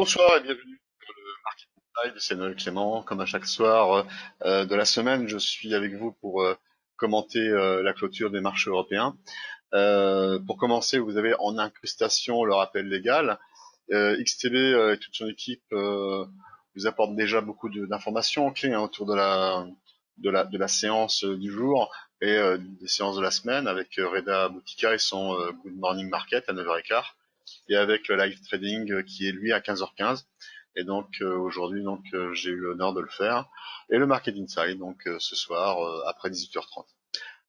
Bonsoir et bienvenue sur le Market Inside, c'est Noël Clément. Comme à chaque soir de la semaine, je suis avec vous pour commenter la clôture des marchés européens. Pour commencer, vous avez en incrustation le rappel légal. XTB et toute son équipe vous apportent déjà beaucoup d'informations clés autour de la séance du jour et des séances de la semaine avec Reda Boutika et son Good Morning Market à 9h15 et avec le live trading qui est lui à 15h15. Et donc aujourd'hui j'ai eu l'honneur de le faire et le Market Inside donc ce soir après 18h30.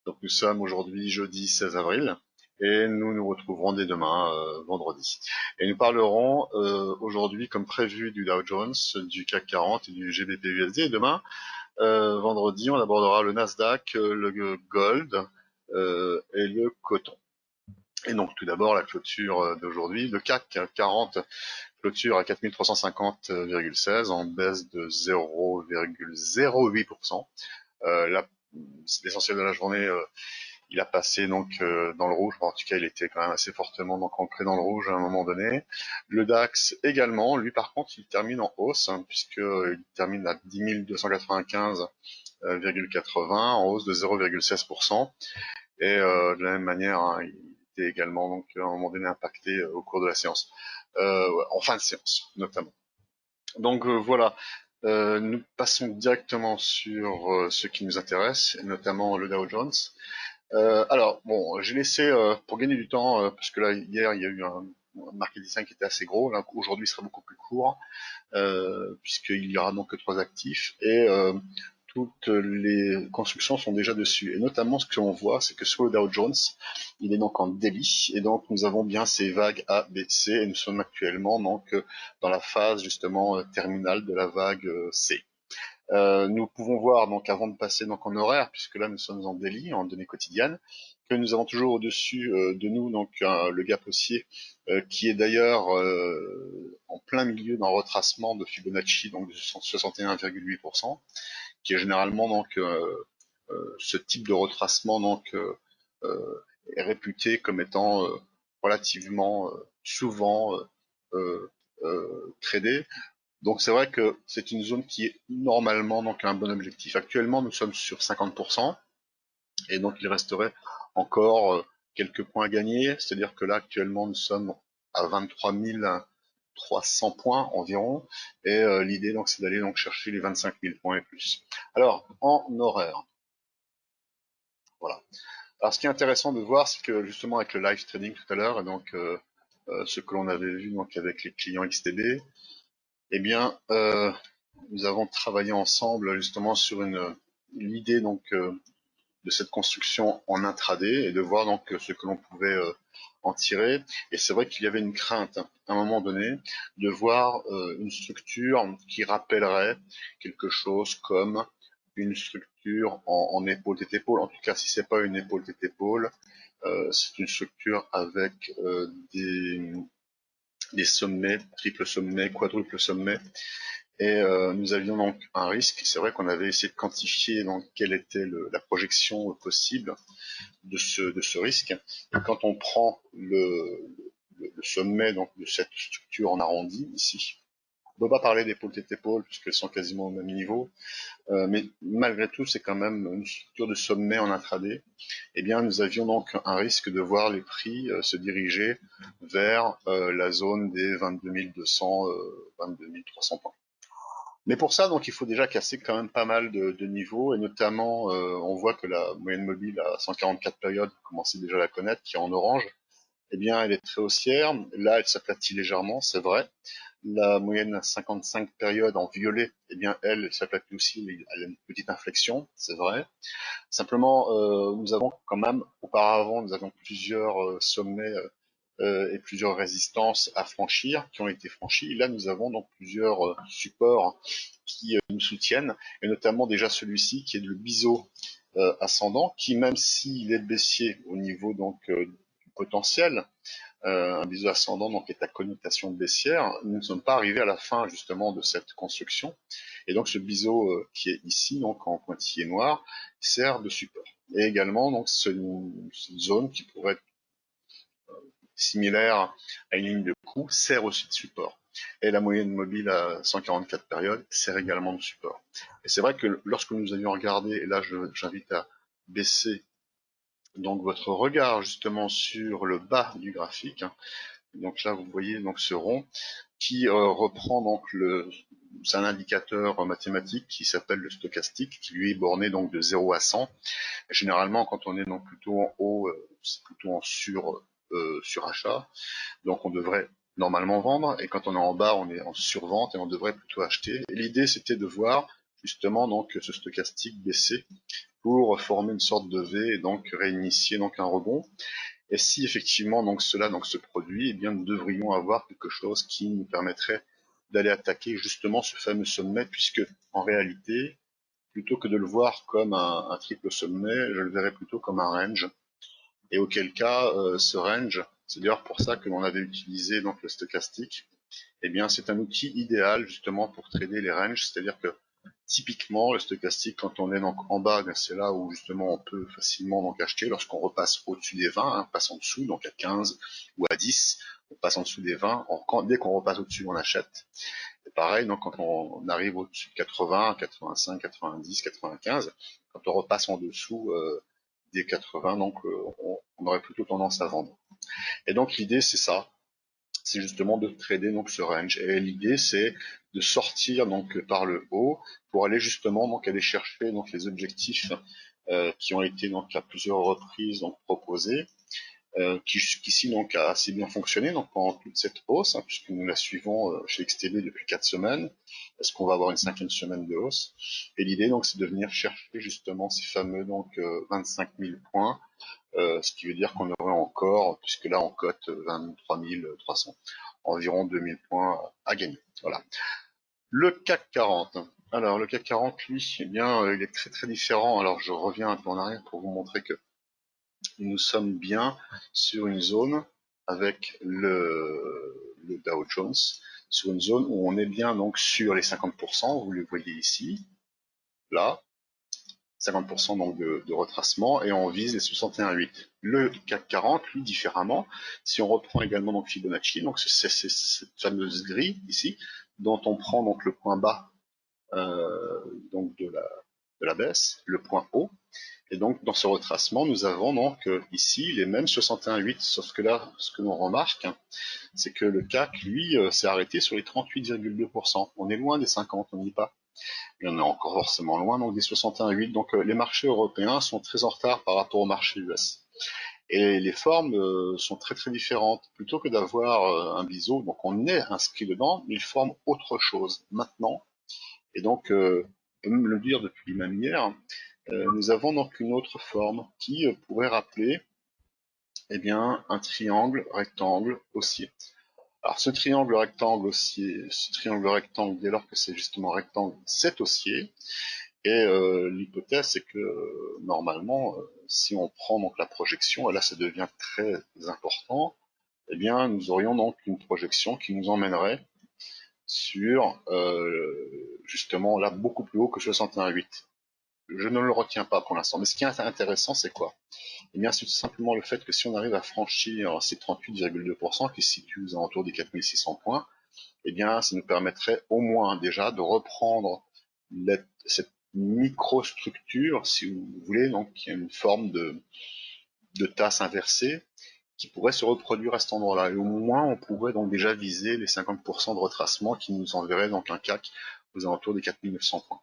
Donc nous sommes aujourd'hui jeudi 16 avril et nous nous retrouverons dès demain vendredi. Et nous parlerons aujourd'hui comme prévu du Dow Jones, du CAC 40 et du GBP USD. Et demain vendredi on abordera le Nasdaq, le gold et le coton. Et donc tout d'abord la clôture d'aujourd'hui, le CAC 40 clôture à 4350,16 en baisse de 0,08%. L'essentiel de la journée, il a passé dans le rouge. En tout cas, il était quand même assez fortement ancré dans le rouge à un moment donné. Le DAX également, lui par contre, il termine en hausse puisqu'il termine à 10 295,80 en hausse de 0,16%. Et de la même manière, il était également à un moment donné impacté au cours de la séance, en fin de séance notamment. Donc voilà, nous passons directement sur ce qui nous intéresse, notamment le Dow Jones. Alors bon, j'ai laissé pour gagner du temps, parce que là hier il y a eu un market design qui était assez gros. Là aujourd'hui il sera beaucoup plus court, puisqu'il y aura donc que 3 actifs et toutes les constructions sont déjà dessus. Et notamment, ce que l'on voit, c'est que sur le Dow Jones, il est donc en daily. Et donc, nous avons bien ces vagues A, B, C. Et nous sommes actuellement dans la phase justement terminale de la vague C. Nous pouvons voir donc avant de passer en horaire, puisque là nous sommes en daily, en données quotidiennes, que nous avons toujours au-dessus de nous le gap haussier qui est d'ailleurs en plein milieu d'un retracement de Fibonacci donc de 61,8%, qui est généralement ce type de retracement est réputé comme étant relativement souvent tradé. Donc c'est vrai que c'est une zone qui est normalement un bon objectif. Actuellement, nous sommes sur 50%, et donc il resterait encore quelques points à gagner. C'est-à-dire que là, actuellement, nous sommes à 23 300 points environ, et l'idée c'est d'aller chercher les 25 000 points et plus. Alors, en horaire, voilà. Alors, ce qui est intéressant de voir, c'est que justement avec le live trading tout à l'heure, et ce que l'on avait vu avec les clients XTB, eh bien, nous avons travaillé ensemble justement sur l'idée de cette construction en intraday et de voir ce que l'on pouvait en tirer. Et c'est vrai qu'il y avait une crainte à un moment donné de voir une structure qui rappellerait quelque chose comme une structure en épaule tête épaule. En tout cas, si c'est pas une épaule tête épaule, c'est une structure avec des sommets, triple sommet, quadruple sommet. Et nous avions donc un risque. C'est vrai qu'on avait essayé de quantifier quelle était la projection possible de ce risque. Et quand on prend le sommet de cette structure en arrondi ici, on ne peut pas parler d'épaule tête épaule puisqu'elles sont quasiment au même niveau, mais malgré tout c'est quand même une structure de sommet en intraday. Eh bien nous avions donc un risque de voir les prix se diriger vers la zone des 22 200, 22 300 points. Mais pour ça, il faut déjà casser quand même pas mal de niveaux, et notamment, on voit que la moyenne mobile à 144 périodes, vous commencez déjà à la connaître, qui est en orange, eh bien, elle est très haussière. Là, elle s'aplatit légèrement, c'est vrai. La moyenne à 55 périodes en violet, eh bien, elle s'aplatit aussi, mais elle a une petite inflexion, c'est vrai. Simplement, nous avons quand même, auparavant, nous avions plusieurs sommets et plusieurs résistances à franchir qui ont été franchies. Et là, nous avons donc plusieurs supports qui nous soutiennent, et notamment déjà celui-ci qui est le biseau ascendant, qui même s'il est baissier au niveau du potentiel, un biseau ascendant est à connotation baissière, nous ne sommes pas arrivés à la fin justement de cette construction, et donc ce biseau qui est ici en pointillé noir sert de support. Et également cette zone qui pourrait être similaire à une ligne de coup sert aussi de support. et la moyenne mobile à 144 périodes sert également de support. Et c'est vrai que lorsque nous avions regardé, et là j'invite à baisser donc votre regard justement sur le bas du graphique, hein. Donc là vous voyez donc ce rond qui reprend donc c'est un indicateur mathématique qui s'appelle le stochastique, qui lui est borné donc de 0 à 100. Et généralement, quand on est donc plutôt en haut, c'est plutôt en surachat. Donc on devrait normalement vendre, et quand on est en bas, on est en survente et on devrait plutôt acheter. Et l'idée, c'était de voir justement donc ce stochastique baisser pour former une sorte de V et donc réinitier donc un rebond. Et si effectivement donc cela donc se produit, eh bien nous devrions avoir quelque chose qui nous permettrait d'aller attaquer justement ce fameux sommet, puisque en réalité, plutôt que de le voir comme un triple sommet, je le verrais plutôt comme un range. Et auquel cas, ce range, c'est d'ailleurs pour ça que l'on avait utilisé donc le stochastique, eh bien c'est un outil idéal justement pour trader les ranges, c'est-à-dire que typiquement le stochastique, quand on est donc en bas, c'est là où justement on peut facilement donc acheter. Lorsqu'on repasse au-dessus des 20, hein, passe en dessous, donc à 15 ou à 10, on passe en dessous des 20, dès qu'on repasse au-dessus, on achète. Et pareil, donc quand on arrive au-dessus de 80, 85, 90, 95, quand on repasse en dessous des 80, donc on aurait plutôt tendance à vendre. Et donc l'idée c'est ça, c'est justement de trader donc ce range. Et l'idée c'est de sortir donc par le haut pour aller justement donc aller chercher donc les objectifs qui ont été donc à plusieurs reprises donc proposés, qui jusqu'ici donc a assez bien fonctionné donc pendant toute cette hausse, hein, puisque nous la suivons chez XTB depuis 4 semaines. Est-ce qu'on va avoir une 5e semaine de hausse? Et l'idée donc c'est de venir chercher justement ces fameux donc 25 000 points, ce qui veut dire qu'on aurait encore, puisque là on cote 23 300, environ 2000 points à gagner. Voilà. Le CAC 40. Alors le CAC 40, lui, eh bien, il est très très différent. Alors je reviens un peu en arrière pour vous montrer que nous sommes bien sur une zone avec le Dow Jones, sur une zone où on est bien donc sur les 50%, vous le voyez ici, là, 50% donc de retracement, et on vise les 61,8. Le CAC 40, lui, différemment, si on reprend également donc Fibonacci, donc c'est cette fameuse grille ici, dont on prend donc le point bas donc de la baisse, le point haut, et donc dans ce retracement, nous avons donc ici les mêmes 61,8, sauf que là, ce que l'on remarque, hein, c'est que le CAC, lui, s'est arrêté sur les 38,2%. On est loin des 50, on n'y est pas. Et on est encore forcément loin donc des 61,8. Donc les marchés européens sont très en retard par rapport au marché US. Et les formes sont très très différentes. Plutôt que d'avoir un biseau, donc on est inscrit dedans, mais il forme autre chose maintenant. Et donc, on peut même le dire depuis même hier, nous avons donc une autre forme qui pourrait rappeler eh bien, un triangle rectangle haussier. Alors ce triangle rectangle haussier, ce triangle rectangle, dès lors que c'est justement rectangle, c'est haussier. Et l'hypothèse, c'est que normalement, si on prend donc la projection, et là ça devient très important, eh bien nous aurions donc une projection qui nous emmènerait sur justement là beaucoup plus haut que 61,8. Je ne le retiens pas pour l'instant. Mais ce qui est intéressant, c'est quoi? Eh bien, c'est tout simplement le fait que si on arrive à franchir ces 38,2% qui se situent aux alentours des 4600 points, eh bien, ça nous permettrait au moins déjà de reprendre cette microstructure, si vous voulez, donc qui a une forme de tasse inversée, qui pourrait se reproduire à cet endroit-là. Et au moins, on pourrait donc déjà viser les 50% de retracement qui nous enverrait donc un CAC aux alentours des 4900 points.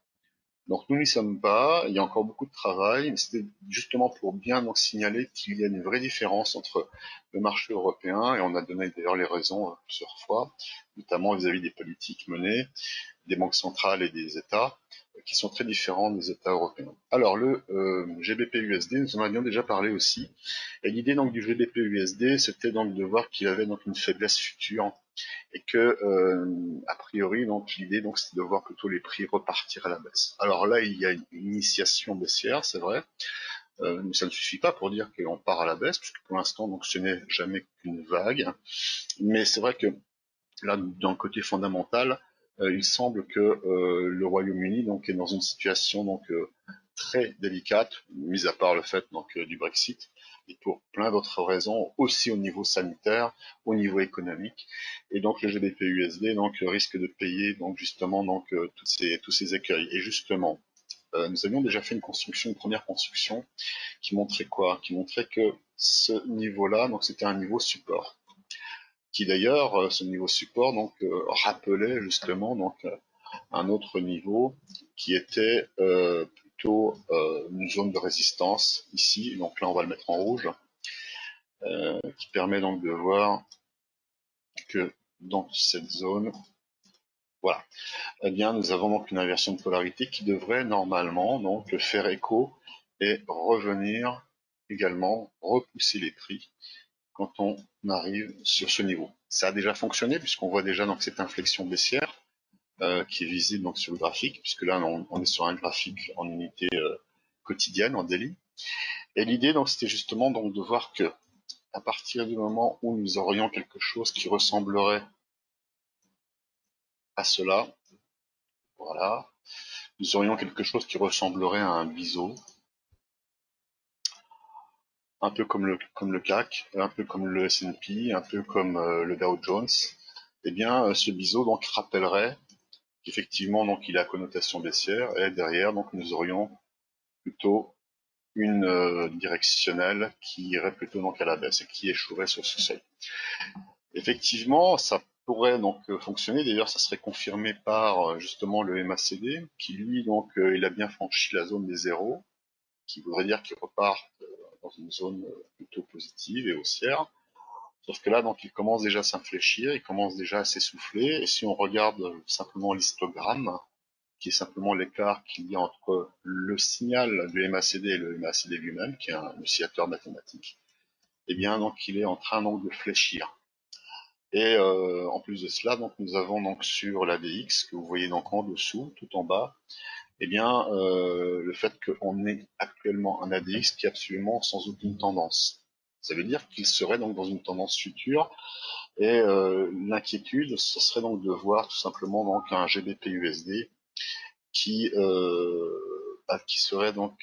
Donc nous n'y sommes pas, il y a encore beaucoup de travail, mais c'était justement pour bien donc signaler qu'il y a une vraie différence entre le marché européen, et on a donné d'ailleurs les raisons plusieurs fois, notamment vis-à-vis des politiques menées, des banques centrales et des États, qui sont très différents des États européens. Alors le GBP-USD, nous en avions déjà parlé aussi, et l'idée donc du GBP-USD, c'était donc de voir qu'il avait donc une faiblesse future, et que a priori donc l'idée donc c'est de voir plutôt les prix repartir à la baisse. Alors là il y a une initiation baissière, c'est vrai, mais ça ne suffit pas pour dire qu'on part à la baisse, puisque pour l'instant donc ce n'est jamais qu'une vague. Mais c'est vrai que là d'un côté fondamental, il semble que le Royaume-Uni donc est dans une situation donc très délicate, mis à part le fait donc du Brexit, et pour plein d'autres raisons, aussi au niveau sanitaire, au niveau économique. Et donc le GBP-USD donc risque de payer donc justement donc tous ces écueils. Et justement, nous avions déjà fait une première construction qui montrait quoi? Qui montrait que ce niveau-là, donc c'était un niveau support, qui d'ailleurs, ce niveau support donc rappelait justement donc un autre niveau qui était plutôt une zone de résistance ici. Donc là, on va le mettre en rouge, qui permet donc de voir que dans cette zone, voilà, eh bien, nous avons donc une inversion de polarité qui devrait normalement donc faire écho et revenir également repousser les prix quand on arrive sur ce niveau. Ça a déjà fonctionné puisqu'on voit déjà donc cette inflexion baissière qui est visible donc sur le graphique, puisque là on est sur un graphique en unité quotidienne, en daily. Et l'idée donc c'était justement donc de voir que à partir du moment où nous aurions quelque chose qui ressemblerait à cela, voilà, nous aurions quelque chose qui ressemblerait à un biseau, un peu comme le CAC, un peu comme le S&P, un peu comme le Dow Jones. Eh bien, ce biseau donc rappellerait qu'effectivement donc il a connotation baissière et derrière donc nous aurions plutôt une directionnelle qui irait plutôt donc à la baisse et qui échouerait sur ce seuil. Effectivement, ça pourrait donc fonctionner. D'ailleurs, ça serait confirmé par justement le MACD, qui lui donc il a bien franchi la zone des zéros, qui voudrait dire qu'il repart dans une zone plutôt positive et haussière. Sauf que là, donc, il commence déjà à s'infléchir, il commence déjà à s'essouffler. Et si on regarde simplement l'histogramme, qui est simplement l'écart qu'il y a entre le signal du MACD et le MACD lui-même, qui est un oscillateur mathématique, eh bien, donc, il est en train donc de fléchir. Et en plus de cela, donc, nous avons donc sur la DX, que vous voyez donc en dessous, tout en bas, eh bien, le fait qu'on ait actuellement un ADX qui est absolument sans aucune tendance. Ça veut dire qu'il serait donc dans une tendance future, et l'inquiétude, ce serait donc de voir tout simplement donc un GBP-USD qui serait donc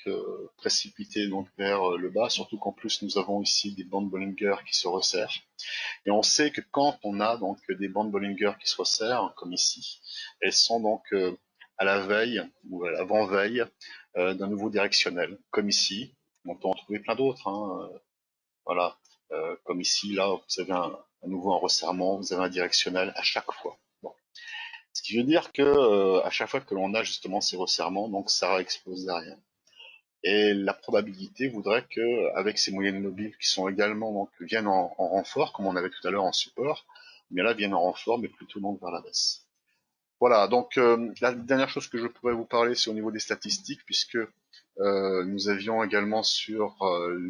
précipité donc vers le bas, surtout qu'en plus nous avons ici des bandes Bollinger qui se resserrent. Et on sait que quand on a donc des bandes Bollinger qui se resserrent, comme ici, elles sont donc à la veille ou à l'avant-veille d'un nouveau directionnel, comme ici. On peut en trouver plein d'autres, hein, voilà. Comme ici, là, vous avez à nouveau un resserrement, vous avez un directionnel à chaque fois. Bon. Ce qui veut dire que à chaque fois que l'on a justement ces resserrements, donc ça explose derrière. Et la probabilité voudrait que, avec ces moyennes mobiles qui sont également donc viennent en renfort, comme on avait tout à l'heure en support, mais là viennent en renfort, mais plutôt donc vers la baisse. Voilà, donc la dernière chose que je pourrais vous parler, c'est au niveau des statistiques, puisque nous avions également sur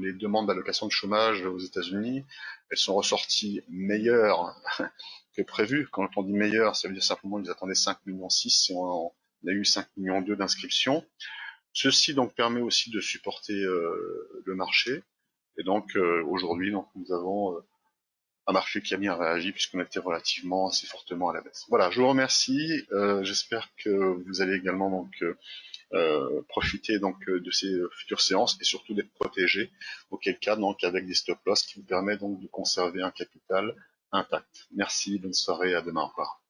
les demandes d'allocation de chômage aux États-Unis, elles sont ressorties meilleures que prévu. Quand on dit meilleures, ça veut dire simplement qu'ils attendaient 5,6 millions et on a eu 5,2 millions d'inscriptions. Ceci donc permet aussi de supporter le marché. Et donc aujourd'hui, donc nous avons un marché qui a bien réagi puisqu'on était relativement assez fortement à la baisse. Voilà, je vous remercie. J'espère que vous allez également donc profiter donc de ces futures séances et surtout d'être protégé. Auquel cas donc avec des stop loss qui vous permettent donc de conserver un capital intact. Merci, bonne soirée, à demain, au revoir.